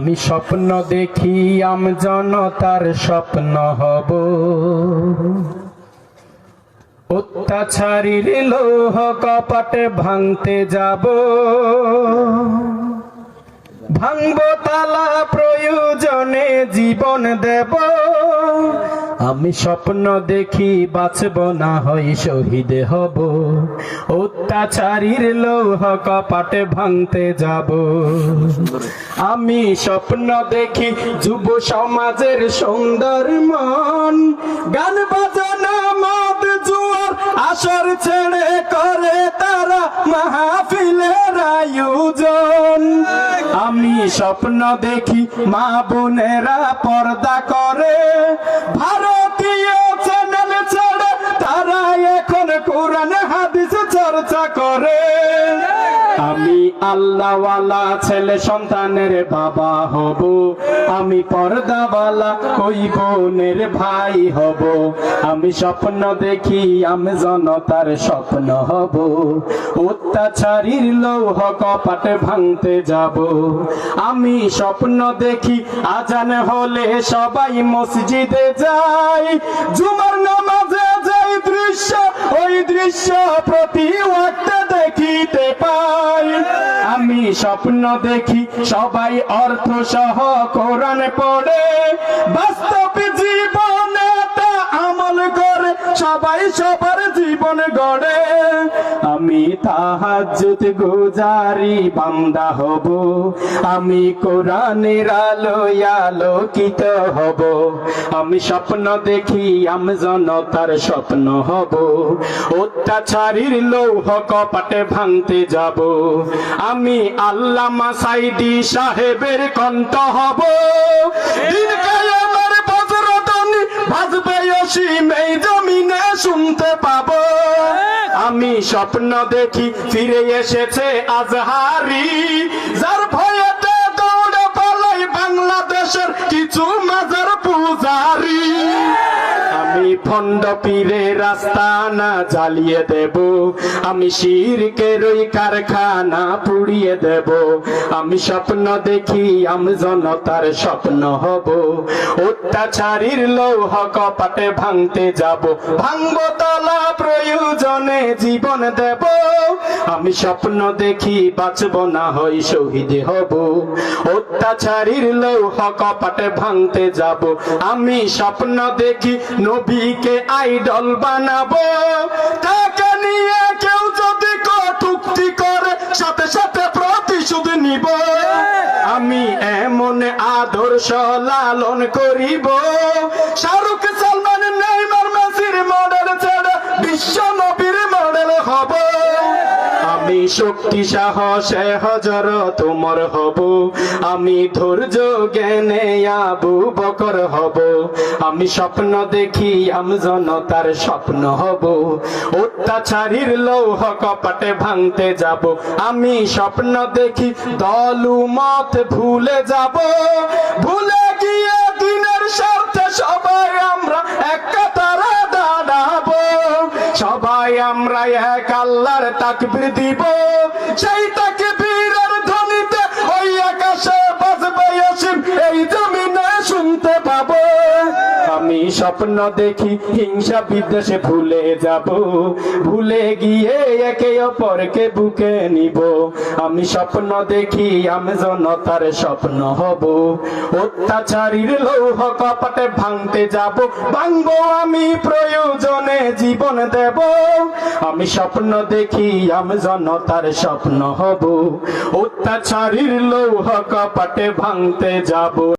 আমি স্বপ্ন দেখি আমজনতার স্বপ্ন হব, অত্যাচারীর লৌহ কপাটে ভাঙতে যাব, ভাঙব তালা প্রয়োজনে জীবন দেব। আমি স্বপ্ন দেখি বাঁচব না হই শহীদ হব, অত্যাচারীর লৌহ কপাটে ভাঙতে যাব। আমি স্বপ্ন দেখি যুব সমাজের সুন্দর মন, গান বাজানা মদ জুয়ার আসর ছেড়ে করে তারা মাহফিলের আয়োজন। আমি স্বপ্ন দেখি মা বোনেরা পর্দা করে, ভারতীয় চ্যানেল ছেড়ে তারা এখন কোরআন হাদিস চর্চা করে। আমি আল্লাহওয়ালা ছেলে সন্তানের বাবা হব, আমি পর্দাওয়ালা ওই বোনের ভাই হব। আমি স্বপ্ন দেখি আমি জনতার স্বপ্ন হব, অত্যাচারীর লৌহ কপাটে ভাঙতে যাব। আমি স্বপ্ন দেখি আজান হলে সবাই মসজিদে যায়, জুমার নামাজে যাই দৃশ্য ওই দৃশ্য প্রতি ওয়াক্তে দেখিতে পাই। আমি স্বপ্ন দেখি সবাই অর্থ সহ কোরআন পড়ে, বাস্তব জীবনে তা আমল করে সবাই সবার জীবন গড়ে। আমি তাহাজ্জুদ গুজারি বান্দা হব, আমি কোরআনের আলোয় আলোকিত হব। আমি স্বপ্ন দেখি আমি জনতার স্বপ্ন হব, অত্যাচারীর লৌহ কপাটে ভাঙতে যাব। আমি আল্লামা সাইদি সাহেবের কণ্ঠ হব, দিন কায়ামের বজ্রধ্বনি বাজবে অসীম এই জমিনে শুনতে পাবো। আমি স্বপ্ন দেখি ফিরে এসেছে আজহারি, যার ভয়েতে দৌড়ে পালাই বাংলাদেশের কিছু মাজার পূজারি। আমি ভণ্ড পীরের রাস্তানা জ্বালিয়ে দেব, আমি শিরকের ওই কারখানা পুড়িয়ে দেব। আমি স্বপ্ন দেখি আমি জনতার স্বপ্ন হব, অত্যাচারীর লৌহ কপাটে ভাঙতে যাব, ভাঙব তালা প্রয়োজনে জীবন দেব। আমি স্বপ্ন দেখি বাঁচব না হই শহীদ হব, অত্যাচারীর লৌহ কপাটে ভাঙতে যাব। আমি স্বপ্ন দেখি নবীকে আইডল বানাবো, তাকে নিয়ে কেউ যদি কটূক্তি করে সাথে সাথে প্রতিশোধ নিব। আমি এমন আদর্শ লালন করিব, শাহরুখ সালমান নেইমার মেসির মডেল ছেড়ে বিশ্ব নবীর মডেল হব। আমি শক্তি সাহসে হযরত ওমর হব, আমি ধৈর্য জ্ঞানে আবু বকর হব। আমি স্বপ্ন দেখি আমি জনতার স্বপ্ন হব, অত্যাচারীর লৌহ কপাটে ভাঙতে যাব। আমি স্বপ্ন দেখি দলমত ভুলে যাব, ভুলে গিয়ে দিনের স্বার্থে সবাই আমরা এক কাতারে দাঁড়াবো। সবাই আমরা এক আল্লাহর তাকবীর দিব, সেই তাকবীরের ধ্বনিতে ওই আকাশে বাজবে অসীম এই জমিনে শুনতে পাবো। আমি স্বপ্ন দেখি হিংসা বিদ্বেষে ভুলে যাব, ভুলে গিয়ে একে অপরকে বুকে নিব। আমি স্বপ্ন দেখি আমি জনতার স্বপ্ন হব, অত্যাচারীর লৌহ কপাটে ভাঙতে যাব, ভাঙবো আমি প্রয়োজনে জীবন দেব। আমি স্বপ্ন দেখি আমি জনতার স্বপ্ন হব, অত্যাচারীর লৌহ কপাটে ভাঙতে যাব।